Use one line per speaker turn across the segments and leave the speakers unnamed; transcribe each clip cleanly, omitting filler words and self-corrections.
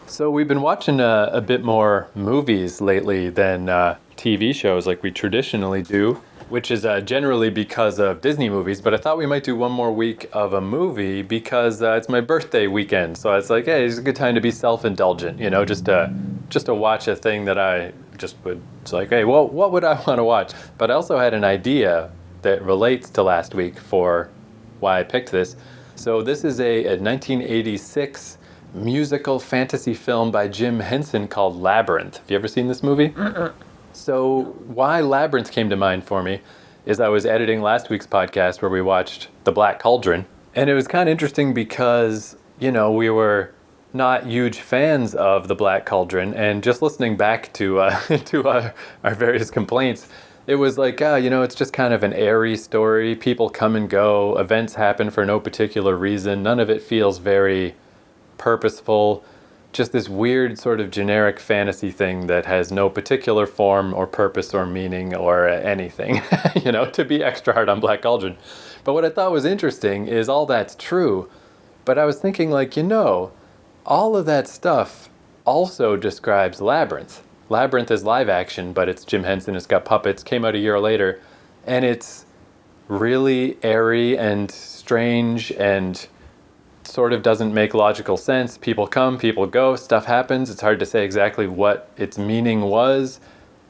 So we've been watching a bit more movies lately than TV shows like we traditionally do, which is generally because of Disney movies. But I thought we might do one more week of a movie because it's my birthday weekend. So I was like, hey, it's a good time to be self-indulgent, just to watch a thing that I just would. It's like, hey, well, what would I want to watch? But I also had an idea that relates to last week for why I picked this. So this is a 1986 musical fantasy film by Jim Henson called Labyrinth. Have you ever seen this movie? So why Labyrinth came to mind for me is I was editing last week's podcast where we watched The Black Cauldron. And it was kind of interesting because, we were not huge fans of The Black Cauldron. And just listening back to our various complaints, it was like, it's just kind of an airy story. People come and go. Events happen for no particular reason. None of it feels very purposeful, just this weird sort of generic fantasy thing that has no particular form or purpose or meaning or anything, to be extra hard on Black Cauldron. But what I thought was interesting is all that's true, but I was thinking all of that stuff also describes Labyrinth. Labyrinth is live action, but it's Jim Henson, it's got puppets, came out a year later, and it's really airy and strange and sort of doesn't make logical sense. People come, people go, stuff happens. It's hard to say exactly what its meaning was,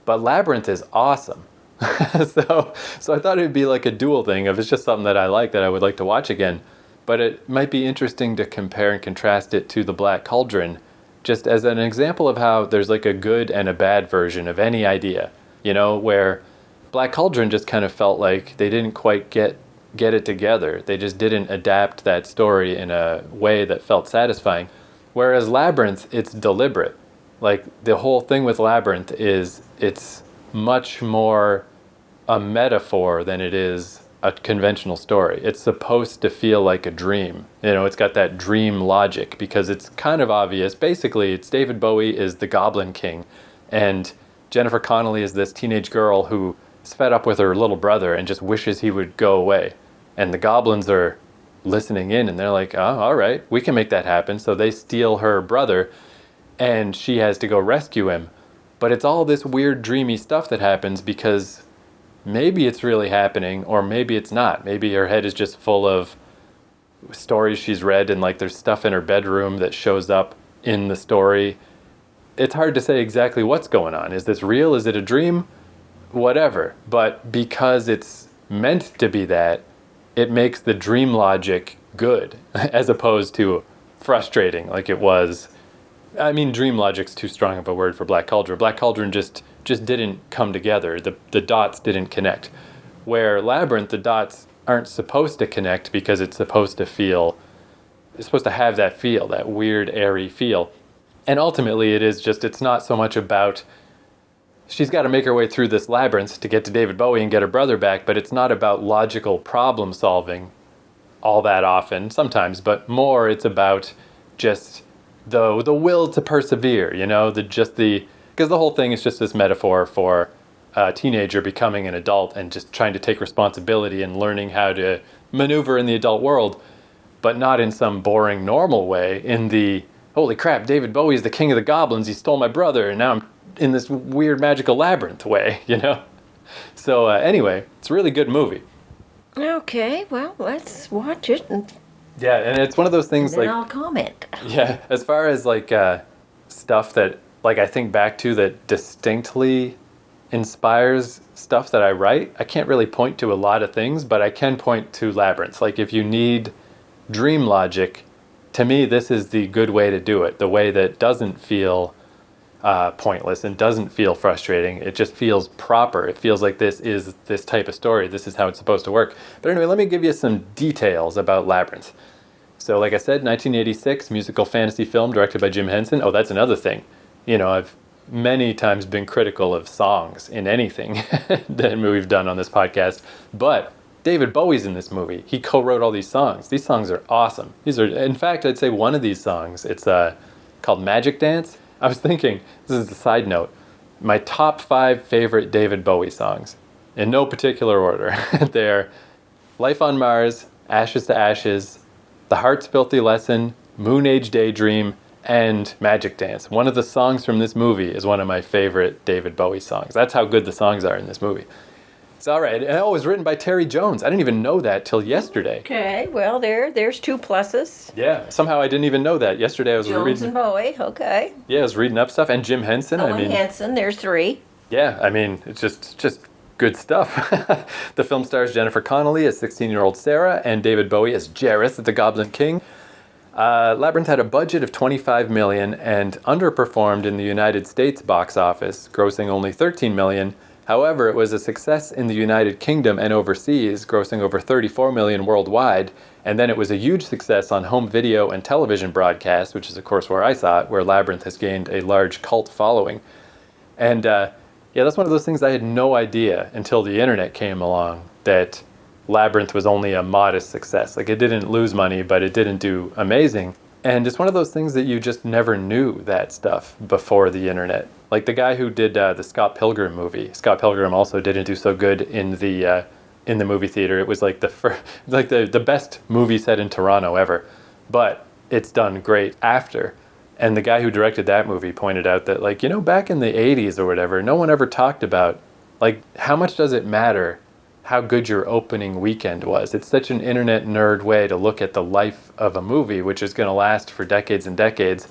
but Labyrinth is awesome. So I thought it'd be like a dual thing. If it's just something that I like that I would like to watch again, but it might be interesting to compare and contrast it to The Black Cauldron, just as an example of how there's like a good and a bad version of any idea, where Black Cauldron just kind of felt like they didn't quite get it together. They just didn't adapt that story in a way that felt satisfying. Whereas Labyrinth, it's deliberate. Like the whole thing with Labyrinth is it's much more a metaphor than it is a conventional story. It's supposed to feel like a dream. It's got that dream logic because it's kind of obvious. Basically, it's David Bowie is the Goblin King and Jennifer Connelly is this teenage girl who is fed up with her little brother and just wishes he would go away. And the goblins are listening in and they're like, oh, all right, we can make that happen. So they steal her brother and she has to go rescue him. But it's all this weird dreamy stuff that happens because maybe it's really happening or maybe it's not. Maybe her head is just full of stories she's read and there's stuff in her bedroom that shows up in the story. It's hard to say exactly what's going on. Is this real? Is it a dream? Whatever. But because it's meant to be that, it makes the dream logic good as opposed to frustrating like it was. I mean, dream logic's too strong of a word for Black Cauldron. Black Cauldron just didn't come together. The dots didn't connect. Where Labyrinth, the dots aren't supposed to connect because it's supposed to have that feel, that weird, airy feel. And ultimately it's not so much about she's got to make her way through this labyrinth to get to David Bowie and get her brother back, but it's not about logical problem solving all that often, sometimes, but more it's about just the will to persevere, because the whole thing is just this metaphor for a teenager becoming an adult and just trying to take responsibility and learning how to maneuver in the adult world, but not in some boring normal way, in the, holy crap, David Bowie is the king of the goblins, he stole my brother, and now I'm in this weird magical labyrinth way, So anyway, it's a really good movie.
Okay, well, let's watch it.
Yeah, and it's one of those things
and then I'll comment.
Yeah, as far as stuff that I think back to that distinctly inspires stuff that I write, I can't really point to a lot of things, but I can point to Labyrinth. If you need dream logic, to me this is the good way to do it, the way that doesn't feel pointless and doesn't feel frustrating. It just feels proper. It feels like this is this type of story. This is how it's supposed to work. But anyway, let me give you some details about Labyrinth. So like I said, 1986 musical fantasy film directed by Jim Henson. Oh, that's another thing. I've many times been critical of songs in anything that we've done on this podcast, but David Bowie's in this movie. He co-wrote all these songs. These songs are awesome. In fact, I'd say one of these songs, it's called Magic Dance. I was thinking, this is a side note, my top 5 favorite David Bowie songs, in no particular order. They're Life on Mars, Ashes to Ashes, The Heart's Filthy Lesson, Moon Age Daydream, and Magic Dance. One of the songs from this movie is one of my favorite David Bowie songs. That's how good the songs are in this movie. It's all right. Oh, it was written by Terry Jones. I didn't even know that till yesterday.
Okay, well, there's two pluses.
Yeah, somehow I didn't even know that. Yesterday I was
Jones
reading.
and Bowie, okay.
Yeah, I was reading up stuff, and Jim Henson.
Owen Hansen, there's three.
Yeah, I mean, it's just good stuff. The film stars Jennifer Connelly as 16-year-old Sarah and David Bowie as Jareth, the Goblin King. Labyrinth had a budget of $25 million and underperformed in the United States box office, grossing only $13 million. However, it was a success in the United Kingdom and overseas, grossing over $34 million worldwide. And then it was a huge success on home video and television broadcasts, which is, of course, where I saw it, where Labyrinth has gained a large cult following. And yeah, that's one of those things I had no idea until the internet came along, that Labyrinth was only a modest success. Like, it didn't lose money, but it didn't do amazing. And it's one of those things that you just never knew that stuff before the internet. Like the guy who did the Scott Pilgrim movie. Scott Pilgrim also didn't do so good in the movie theater. It was like the best movie set in Toronto ever, but it's done great after. And the guy who directed that movie pointed out that, like, back in the 80s or whatever, no one ever talked about, like, how much does it matter how good your opening weekend was. It's such an internet nerd way to look at the life of a movie, which is going to last for decades and decades.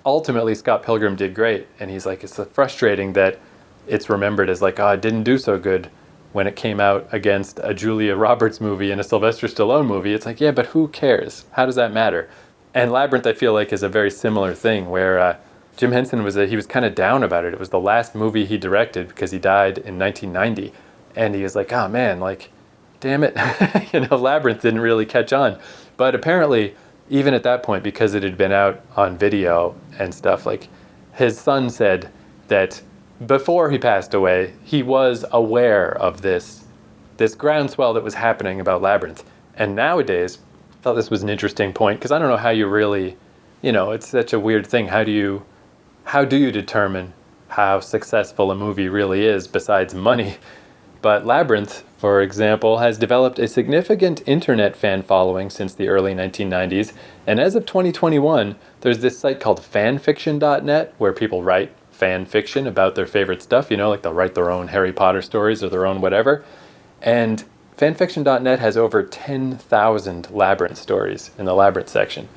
Ultimately, Scott Pilgrim did great, and he's like, it's frustrating that it's remembered as like, oh, it didn't do so good when it came out against a Julia Roberts movie and a Sylvester Stallone movie. It's like, yeah, but who cares? How does that matter? And Labyrinth, I feel like, is a very similar thing, where Jim Henson he was kind of down about it. It was the last movie he directed because he died in 1990. And he was like, oh man, like, damn it. Labyrinth didn't really catch on. But apparently, even at that point, because it had been out on video and stuff, like, his son said that before he passed away, he was aware of this groundswell that was happening about Labyrinth. And nowadays, I thought this was an interesting point, because I don't know how you really, it's such a weird thing. How do you determine how successful a movie really is besides money? But Labyrinth, for example, has developed a significant internet fan following since the early 1990s. And as of 2021, there's this site called fanfiction.net where people write fan fiction about their favorite stuff, like they'll write their own Harry Potter stories or their own whatever. And fanfiction.net has over 10,000 Labyrinth stories in the Labyrinth section.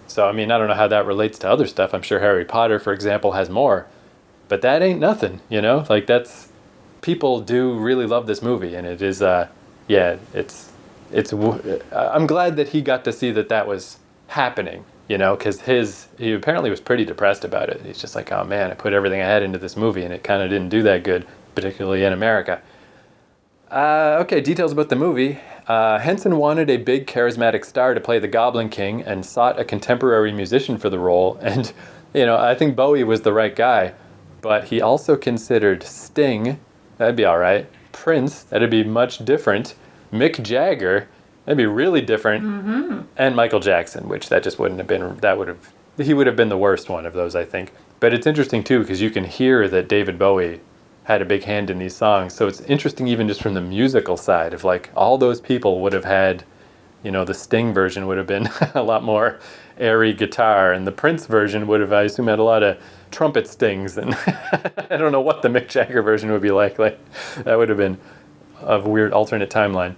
So, I mean, I don't know how that relates to other stuff. I'm sure Harry Potter, for example, has more. But that ain't nothing, Like, that's... People do really love this movie, and it is, I'm glad that he got to see that was happening, because he apparently was pretty depressed about it. He's just like, oh man, I put everything I had into this movie, and it kind of didn't do that good, particularly in America. Okay, details about the movie. Henson wanted a big charismatic star to play the Goblin King and sought a contemporary musician for the role, and, I think Bowie was the right guy, but he also considered Sting. That'd be all right. Prince, that'd be much different. Mick Jagger, that'd be really different. Mm-hmm. And Michael Jackson, which that just wouldn't have been, he would have been the worst one of those, I think. But it's interesting too, because you can hear that David Bowie had a big hand in these songs. So it's interesting even just from the musical side of, like, all those people would have had, the Sting version would have been a lot more airy guitar, and the Prince version would have, I assume, had a lot of trumpet stings, and I don't know what the Mick Jagger version would be like. That would have been a weird alternate timeline.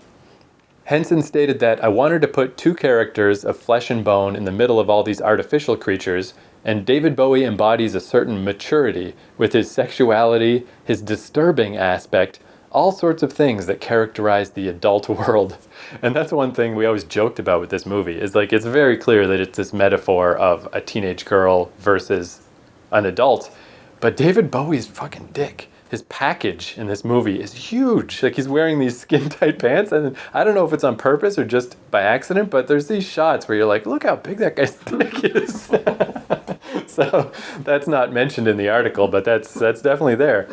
Henson stated that, I wanted to put two characters of flesh and bone in the middle of all these artificial creatures, and David Bowie embodies a certain maturity with his sexuality, his disturbing aspect, all sorts of things that characterize the adult world. And that's one thing we always joked about with this movie, is like, it's very clear that it's this metaphor of a teenage girl versus an adult. But David Bowie's fucking dick, his package in this movie is huge. Like, he's wearing these skin-tight pants, and I don't know if it's on purpose or just by accident, but there's these shots where you're like, look how big that guy's dick is. So that's not mentioned in the article, but that's definitely there.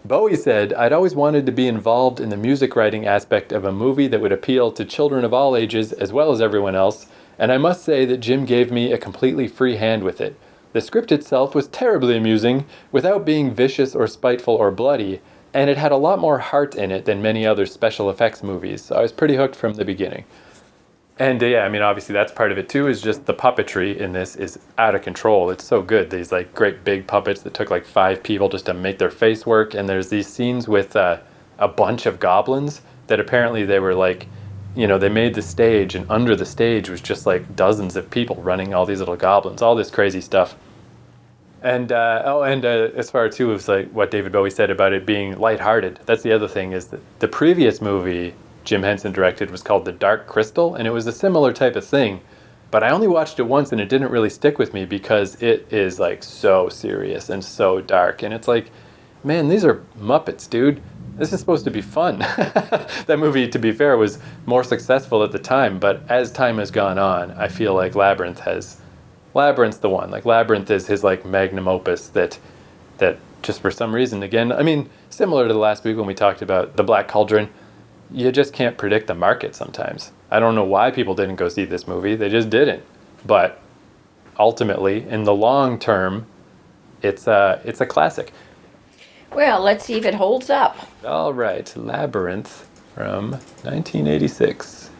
Bowie said, I'd always wanted to be involved in the music writing aspect of a movie that would appeal to children of all ages as well as everyone else, and I must say that Jim gave me a completely free hand with it. The script itself was terribly amusing, without being vicious or spiteful or bloody, and it had a lot more heart in it than many other special effects movies, so I was pretty hooked from the beginning. And yeah, I mean, obviously that's part of it too. Is just the puppetry in this is out of control. It's so good. These like great big puppets that took like 5 people just to make their face work. And there's these scenes with a bunch of goblins that apparently they were like, they made the stage, and under the stage was just like dozens of people running all these little goblins, all this crazy stuff. And as far too as like what David Bowie said about it being lighthearted, that's the other thing is that the previous movie Jim Henson directed was called The Dark Crystal, and it was a similar type of thing. But I only watched it once, and it didn't really stick with me because it is like so serious and so dark, and it's like, man, these are Muppets, dude. This is supposed to be fun. That movie, to be fair, was more successful at the time, but as time has gone on, I feel like Labyrinth's the one. Like Labyrinth is his like magnum opus that just for some reason, again, I mean, similar to the last week when we talked about The Black Cauldron, you just can't predict the market sometimes. I don't know why people didn't go see this movie. They just didn't. But ultimately, in the long term, it's a classic.
Well, let's see if it holds up.
All right, Labyrinth from 1986.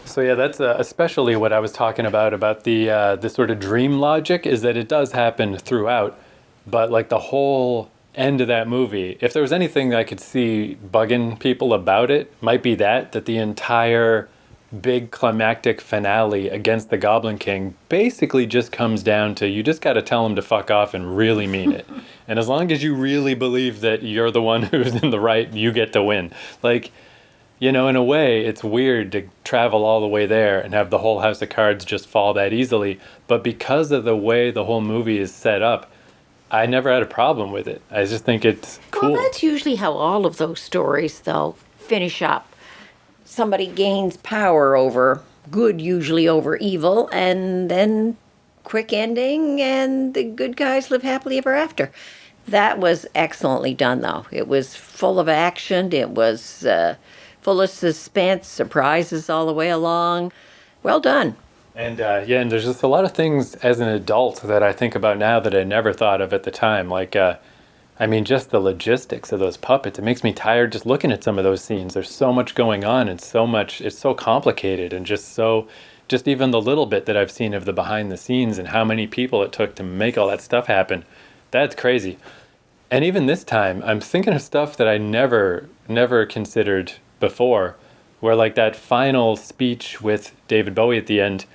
So yeah, that's especially what I was talking about the sort of dream logic is that it does happen throughout, but like the whole end of that movie, if there was anything that I could see bugging people about it, might be that the entire big climactic finale against the Goblin King basically just comes down to you just got to tell him to fuck off and really mean it. And as long as you really believe that you're the one who's in the right, you get to win. Like, in a way, it's weird to travel all the way there and have the whole house of cards just fall that easily. But because of the way the whole movie is set up, I never had a problem with it. I just think it's cool.
Well, that's usually how all of those stories, though, finish up. Somebody gains power over good, usually over evil, and then quick ending, and the good guys live happily ever after. That was excellently done, though. It was full of action. It was full of suspense, surprises all the way along. Well done.
And and there's just a lot of things as an adult that I think about now that I never thought of at the time. Like, I mean, just the logistics of those puppets. It makes me tired just looking at some of those scenes. There's so much going on and it's so complicated and just even the little bit that I've seen of the behind the scenes and how many people it took to make all that stuff happen. That's crazy. And even this time, I'm thinking of stuff that I never considered before, where like that final speech with David Bowie at the end,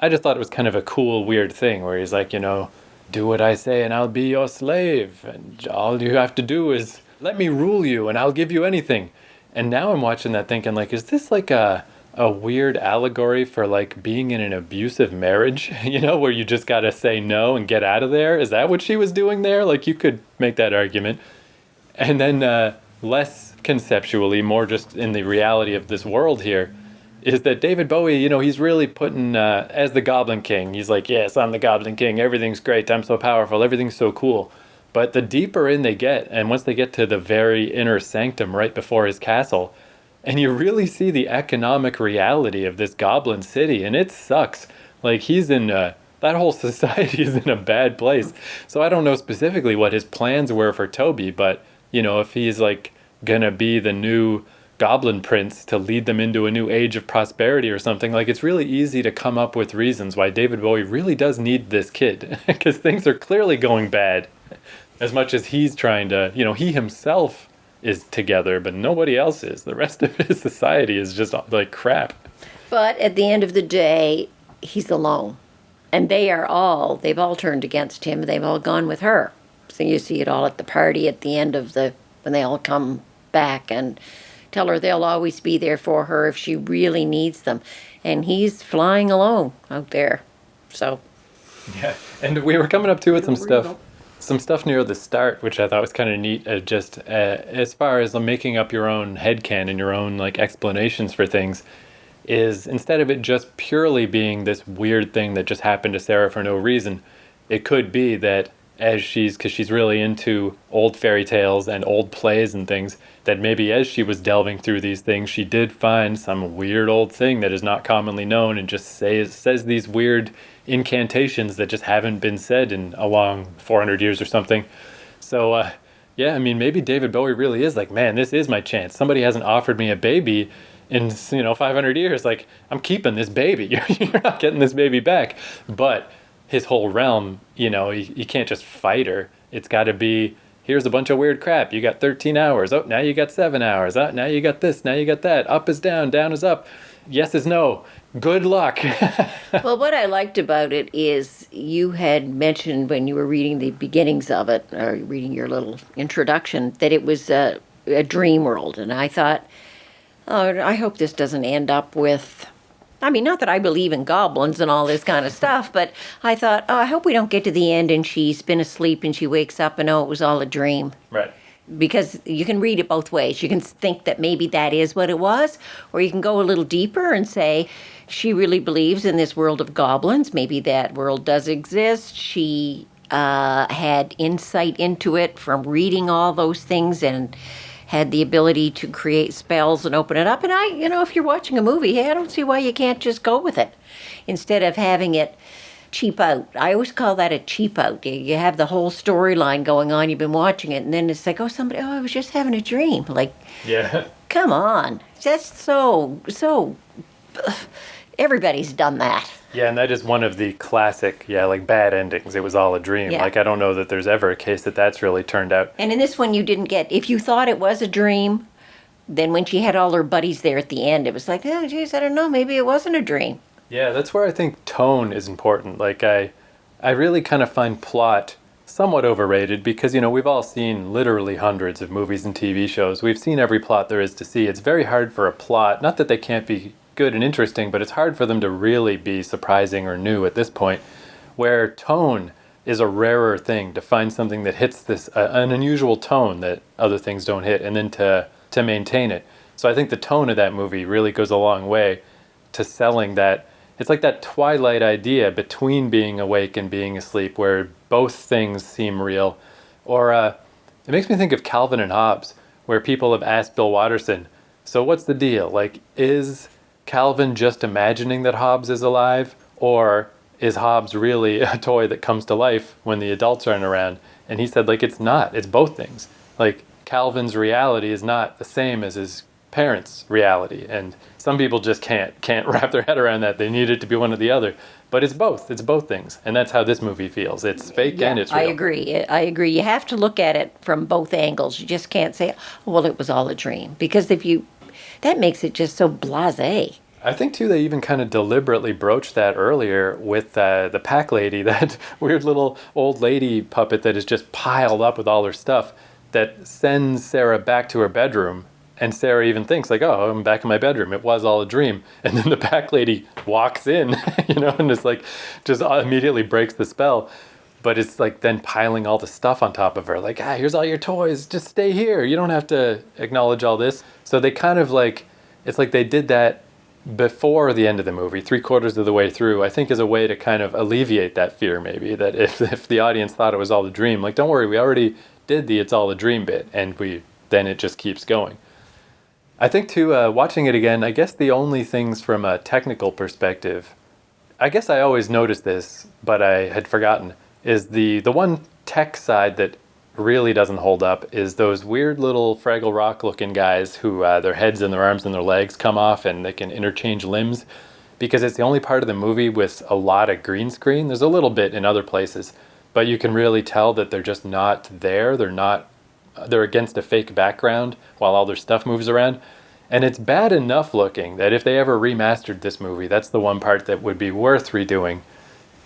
I just thought it was kind of a cool, weird thing where he's like, do what I say and I'll be your slave. And all you have to do is let me rule you and I'll give you anything. And now I'm watching that thinking like, is this like a weird allegory for like being in an abusive marriage, where you just got to say no and get out of there? Is that what she was doing there? Like you could make that argument. And then less conceptually, more just in the reality of this world here, is that David Bowie, he's really putting, as the Goblin King, he's like, yes, I'm the Goblin King, everything's great, I'm so powerful, everything's so cool. But the deeper in they get, and once they get to the very inner sanctum right before his castle, and you really see the economic reality of this goblin city, and it sucks. Like, he's in, that whole society is in a bad place. So I don't know specifically what his plans were for Toby, but, if he's like gonna be the new Goblin Prince to lead them into a new age of prosperity or something, like it's really easy to come up with reasons why David Bowie really does need this kid because things are clearly going bad as much as he's trying to, he himself is together, but nobody else is. The rest of his society is just like crap.
But at the end of the day, he's alone. And they've all turned against him. They've all gone with her. So you see it all at the party at the end of when they all come back and tell her they'll always be there for her if she really needs them. And he's flying alone out there. So.
Yeah, and we were coming up to with some stuff near the start, which I thought was kind of neat, just as far as making up your own headcanon and your own like explanations for things, is instead of it just purely being this weird thing that just happened to Sarah for no reason, it could be that because she's really into old fairy tales and old plays and things, that maybe as she was delving through these things, she did find some weird old thing that is not commonly known and just says these weird incantations that just haven't been said in a long 400 years or something. So, yeah, I mean, maybe David Bowie really is like, man, this is my chance. Somebody hasn't offered me a baby in 500 years. Like, I'm keeping this baby. You're not getting this baby back. But his whole realm, you can't just fight her. It's got to be, here's a bunch of weird crap. You got 13 hours. Oh, now you got 7 hours. Oh, now you got this. Now you got that. Up is down. Down is up. Yes is no. Good luck.
Well, what I liked about it is you had mentioned when you were reading the beginnings of it, or reading your little introduction, that it was a dream world. And I thought, oh, I hope this doesn't end up with, I mean, not that I believe in goblins and all this kind of stuff, but I thought, oh, I hope we don't get to the end and she's been asleep and she wakes up and, oh, it was all a dream.
Right.
Because you can read it both ways. You can think that maybe that is what it was, or you can go a little deeper and say she really believes in this world of goblins. Maybe that world does exist. She had insight into it from reading all those things and had the ability to create spells and open it up. And if you're watching a movie, I don't see why you can't just go with it instead of having it cheap out. I always call that a cheap out. You have the whole storyline going on, you've been watching it, and then it's like, I was just having a dream. Like,
yeah.
Come on. That's so, everybody's done that.
Yeah, and that is one of the classic, like bad endings. It was all a dream.
Yeah.
Like, I don't know that there's ever a case that's really turned out.
And in this one, you didn't get, if you thought it was a dream, then when she had all her buddies there at the end, it was like, oh, geez, I don't know, maybe it wasn't a dream.
Yeah, that's where I think tone is important. Like, I really kind of find plot somewhat overrated because, we've all seen literally hundreds of movies and TV shows. We've seen every plot there is to see. It's very hard for a plot, not that they can't be good and interesting, but it's hard for them to really be surprising or new at this point, where tone is a rarer thing, to find something that hits this, an unusual tone that other things don't hit, and then to maintain it. So I think the tone of that movie really goes a long way to selling that. It's like that twilight idea between being awake and being asleep, where both things seem real. Or it makes me think of Calvin and Hobbes, where people have asked Bill Watterson, so what's the deal? Like, is Calvin just imagining that Hobbes is alive? Or is Hobbes really a toy that comes to life when the adults aren't around? And he said, like, it's not. It's both things. Like, Calvin's reality is not the same as his parents' reality, and some people just can't wrap their head around that. They need it to be one or the other, but it's both things, and that's how this movie feels. It's fake and it's real.
I agree. You have to look at it from both angles. You just can't say, oh, well, it was all a dream, because that makes it just so blasé.
I think too they even kind of deliberately broached that earlier with the pack lady, that weird little old lady puppet that is just piled up with all her stuff, that sends Sarah back to her bedroom. And Sarah even thinks, like, oh, I'm back in my bedroom. It was all a dream. And then the pack lady walks in, and it's like, just immediately breaks the spell. But it's like then piling all the stuff on top of her. Like, here's all your toys. Just stay here. You don't have to acknowledge all this. So they kind of like, it's like they did that before the end of the movie, 3/4 of the way through, I think, is a way to kind of alleviate that fear, maybe, that if the audience thought it was all a dream, like, don't worry, we already did the it's all a dream bit. And then it just keeps going. I think, too, watching it again, I guess the only things from a technical perspective, I guess I always noticed this, but I had forgotten, is the one tech side that really doesn't hold up is those weird little Fraggle Rock looking guys who their heads and their arms and their legs come off and they can interchange limbs, because it's the only part of the movie with a lot of green screen. There's a little bit in other places, but you can really tell that they're just not there. They're against a fake background while all their stuff moves around. And it's bad enough looking that if they ever remastered this movie, that's the one part that would be worth redoing.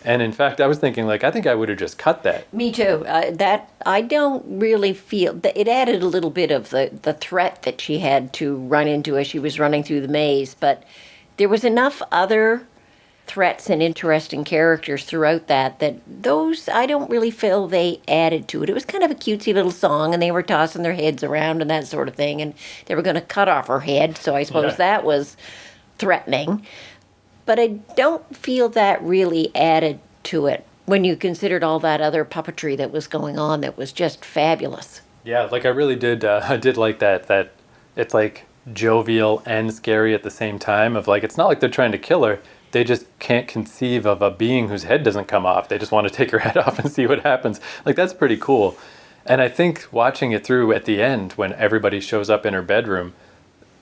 And in fact, I was thinking, like, I think I would have just cut that.
Me too. That I don't really feel that it added a little bit of the threat that she had to run into as she was running through the maze, but there was enough other threats and interesting characters throughout that those I don't really feel they added to it. It was kind of a cutesy little song, and they were tossing their heads around and that sort of thing, and they were going to cut off her head, so I suppose that was threatening. But I don't feel that really added to it when you considered all that other puppetry that was going on that was just fabulous.
Yeah, like I really did. I did like that. That it's like jovial and scary at the same time. Of like, it's not like they're trying to kill her. They just can't conceive of a being whose head doesn't come off. They just want to take her head off and see what happens. Like that's pretty cool. And I think watching it through at the end, when everybody shows up in her bedroom,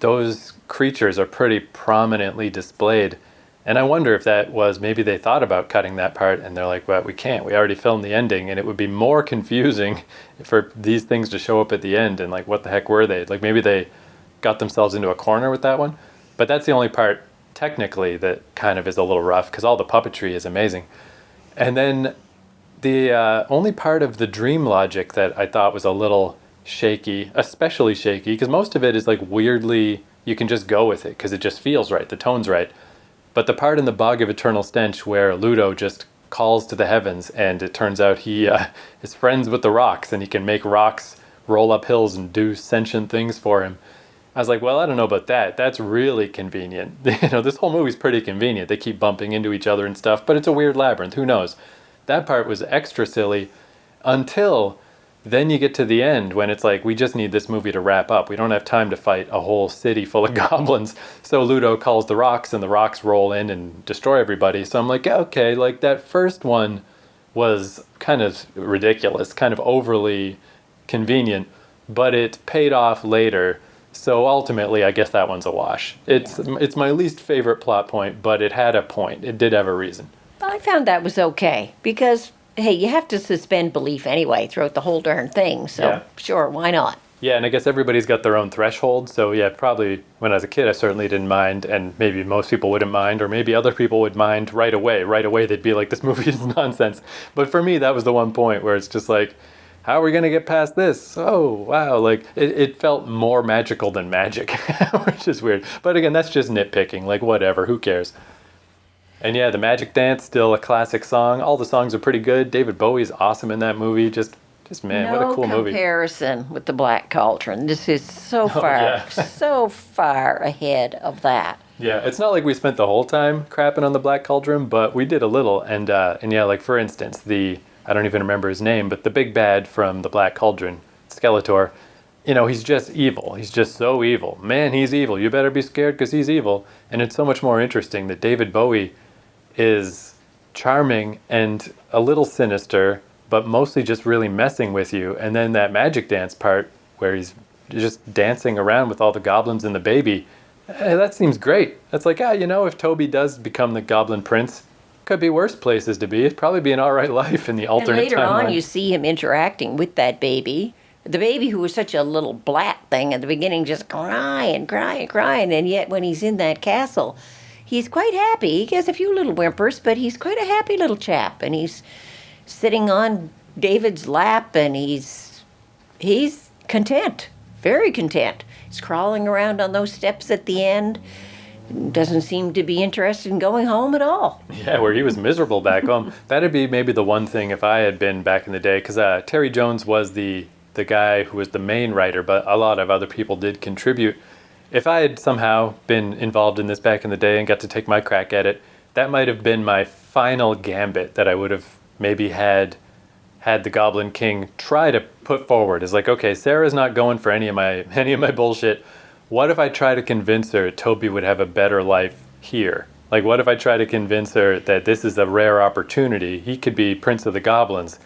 those creatures are pretty prominently displayed. And I wonder if that was maybe they thought about cutting that part and they're like, well, we can't. We already filmed the ending, and it would be more confusing for these things to show up at the end. And like, what the heck were they? Like maybe they got themselves into a corner with that one. But that's the only part technically that kind of is a little rough because all the puppetry is amazing. And then the only part of the dream logic that I thought was a little shaky, especially shaky, because most of it is like weirdly, you can just go with it because it just feels right. The tone's right. But the part in the Bog of Eternal Stench where Ludo just calls to the heavens and it turns out he is friends with the rocks and he can make rocks roll up hills and do sentient things for him. I was like, well, I don't know about that. That's really convenient. This whole movie's pretty convenient. They keep bumping into each other and stuff, but it's a weird labyrinth. Who knows? That part was extra silly until then you get to the end when it's like, we just need this movie to wrap up. We don't have time to fight a whole city full of goblins. So Ludo calls the rocks and the rocks roll in and destroy everybody. So I'm like, okay, like that first one was kind of ridiculous, kind of overly convenient, but it paid off later. So ultimately, I guess that one's a wash. It's my least favorite plot point, but it had a point. It did have a reason.
I found that was okay because, hey, you have to suspend belief anyway throughout the whole darn thing. So,
Yeah.
Sure, why not?
Yeah, and I guess everybody's got their own threshold. So yeah, probably when I was a kid, I certainly didn't mind, and maybe most people wouldn't mind, or maybe other people would mind right away. Right away, they'd be like, this movie is nonsense. But for me, that was the one point where it's just like, how are we going to get past this? Oh, wow. Like, it felt more magical than magic, which is weird. But again, that's just nitpicking. Like, whatever. Who cares? And yeah, the Magic Dance, still a classic song. All the songs are pretty good. David Bowie's awesome in that movie. Just man, what a cool movie.
No comparison with the Black Cauldron. This is so far,
yeah.
so far ahead of that.
Yeah, it's not like we spent the whole time crapping on the Black Cauldron, but we did a little. And yeah, like for instance, I don't even remember his name, but the big bad from the Black Cauldron, Skeletor, he's just evil. He's just so evil. Man, he's evil. You better be scared because he's evil. And it's so much more interesting that David Bowie is charming and a little sinister, but mostly just really messing with you. And then that magic dance part where he's just dancing around with all the goblins and the baby, that seems great. That's like, if Toby does become the Goblin Prince, could be worse places to be. It'd probably be an all right life in the alternate timeline.
And later on, you see him interacting with that baby. The baby who was such a little blat thing at the beginning, just crying. And yet when he's in that castle, he's quite happy. He has a few little whimpers, but he's quite a happy little chap. And he's sitting on David's lap, and he's content, very content. He's crawling around on those steps at the end. Doesn't seem to be interested in going home at all.
Yeah, where he was miserable back home. That'd be maybe the one thing if I had been back in the day, because Terry Jones was the guy who was the main writer, but a lot of other people did contribute. If I had somehow been involved in this back in the day and got to take my crack at it, that might have been my final gambit that I would have maybe had the Goblin King try to put forward. Is like, okay, Sarah's not going for any of my bullshit. What if I try to convince her Toby would have a better life here? Like, what if I try to convince her that this is a rare opportunity? He could be Prince of the Goblins.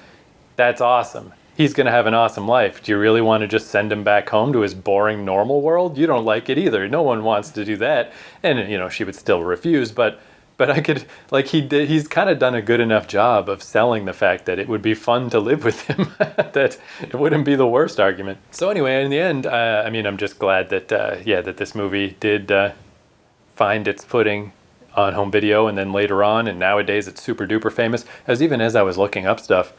That's awesome. He's going to have an awesome life. Do you really want to just send him back home to his boring normal world? You don't like it either. No one wants to do that. And, she would still refuse, but I could, like he's kind of done a good enough job of selling the fact that it would be fun to live with him, that it wouldn't be the worst argument. So anyway, in the end, I'm just glad that, that this movie did find its footing on home video and then later on, and nowadays it's super duper famous. As I was looking up stuff,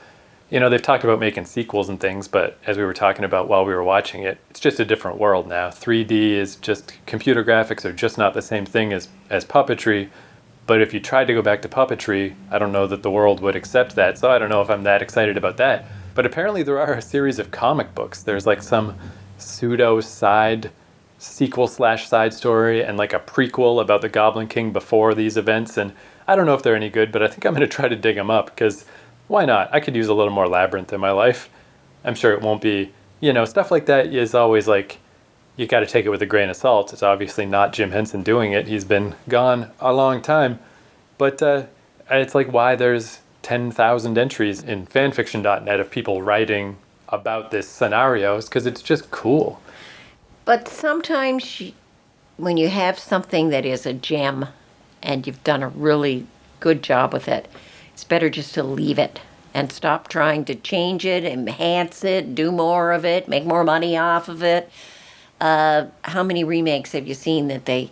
they've talked about making sequels and things, but as we were talking about while we were watching it, it's just a different world now. 3D is just, computer graphics are just not the same thing as puppetry. But if you tried to go back to puppetry, I don't know that the world would accept that. So I don't know if I'm that excited about that. But apparently there are a series of comic books. There's like some pseudo side sequel / side story and like a prequel about the Goblin King before these events. And I don't know if they're any good, but I think I'm going to try to dig them up because why not? I could use a little more Labyrinth in my life. I'm sure it won't be, stuff like that is always like, you got to take it with a grain of salt. It's obviously not Jim Henson doing it. He's been gone a long time. But it's like why there's 10,000 entries in fanfiction.net of people writing about this scenarios, because it's just cool.
But sometimes when you have something that is a gem and you've done a really good job with it, it's better just to leave it and stop trying to change it, enhance it, do more of it, make more money off of it. How many remakes have you seen that they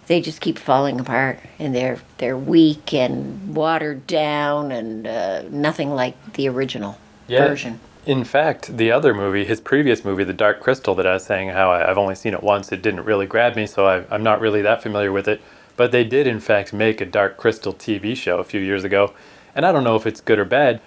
just keep falling apart and they're weak and watered down and nothing like the original version?
In fact, the other movie, his previous movie, The Dark Crystal, that I was saying how I've only seen it once, it didn't really grab me, so I'm not really that familiar with it. But they did, in fact, make a Dark Crystal TV show a few years ago. And I don't know if it's good or bad,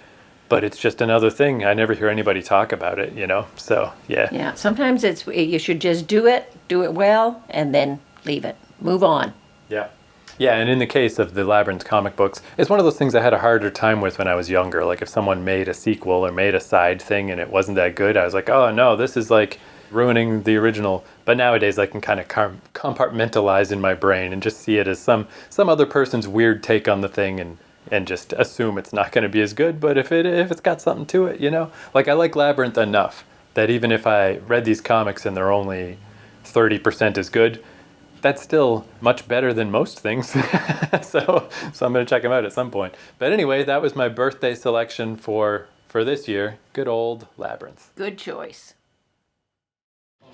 but it's just another thing. I never hear anybody talk about it, So, yeah.
Yeah, sometimes you should just do it well, and then leave it. Move on.
Yeah. Yeah, and in the case of the Labyrinth comic books, it's one of those things I had a harder time with when I was younger. Like if someone made a sequel or made a side thing and it wasn't that good, I was like, oh no, this is like ruining the original. But nowadays I can kind of compartmentalize in my brain and just see it as some other person's weird take on the thing and just assume it's not going to be as good. But if it's got something to it, like I like Labyrinth enough that even if I read these comics and they're only 30% as good, that's still much better than most things. so I'm going to check them out at some point. But anyway, that was my birthday selection for this year. Good old Labyrinth.
Good choice.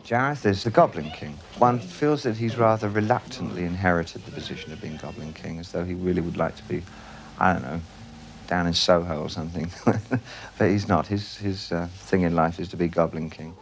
Jareth is the Goblin King. One feels that he's rather reluctantly inherited the position of being Goblin King, as though he really would like to be, I don't know, down in Soho or something. But he's not. His thing in life is to be Goblin King.